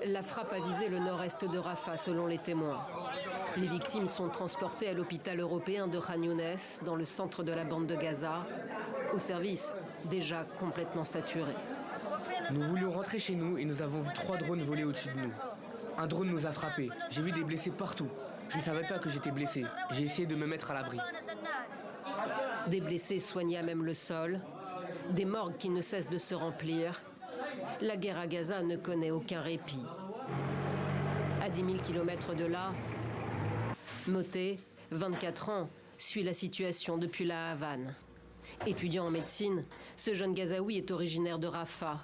La frappe a visé le nord-est de Rafah, selon les témoins. Les victimes sont transportées à l'hôpital européen de Khan Younes, dans le centre de la bande de Gaza, au service déjà complètement saturé. Nous voulions rentrer chez nous et nous avons vu 3 drones voler au-dessus de nous. Un drone nous a frappés. J'ai vu des blessés partout. Je ne savais pas que j'étais blessé. J'ai essayé de me mettre à l'abri. Des blessés soignés à même le sol, des morgues qui ne cessent de se remplir. La guerre à Gaza ne connaît aucun répit. À 10 000 km de là, Moté, 24 ans, suit la situation depuis la Havane. Étudiant en médecine, ce jeune Gazaoui est originaire de Rafah.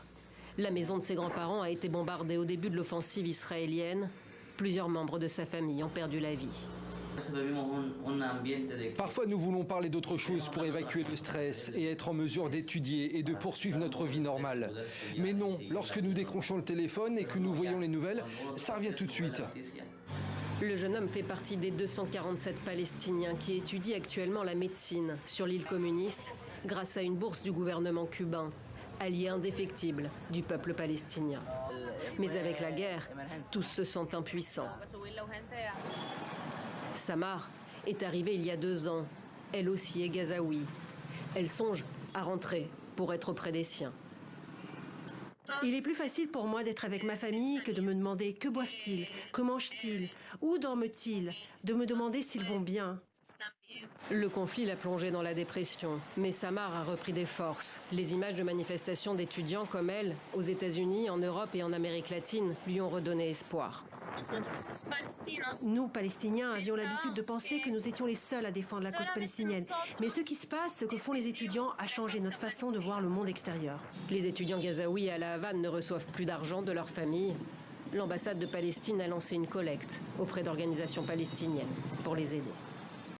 La maison de ses grands-parents a été bombardée au début de l'offensive israélienne. Plusieurs membres de sa famille ont perdu la vie. Parfois, nous voulons parler d'autre chose pour évacuer le stress et être en mesure d'étudier et de poursuivre notre vie normale. Mais non, lorsque nous décrochons le téléphone et que nous voyons les nouvelles, ça revient tout de suite. Le jeune homme fait partie des 247 Palestiniens qui étudient actuellement la médecine sur l'île communiste grâce à une bourse du gouvernement cubain, allié indéfectible du peuple palestinien. Mais avec la guerre, tous se sentent impuissants. Samar est arrivée il y a 2 ans. Elle aussi est gazaoui. Elle songe à rentrer pour être auprès des siens. Il est plus facile pour moi d'être avec ma famille que de me demander que boivent-ils, que mangent-ils, où dorment-ils, de me demander s'ils vont bien. Le conflit l'a plongée dans la dépression, mais Samar a repris des forces. Les images de manifestations d'étudiants comme elle, aux États-Unis, en Europe et en Amérique latine, lui ont redonné espoir. Nous, Palestiniens, avions l'habitude de penser que nous étions les seuls à défendre la cause palestinienne. Mais ce qui se passe, ce que font les étudiants, a changé notre façon de voir le monde extérieur. Les étudiants gazaouis à la Havane ne reçoivent plus d'argent de leur famille. L'ambassade de Palestine a lancé une collecte auprès d'organisations palestiniennes pour les aider.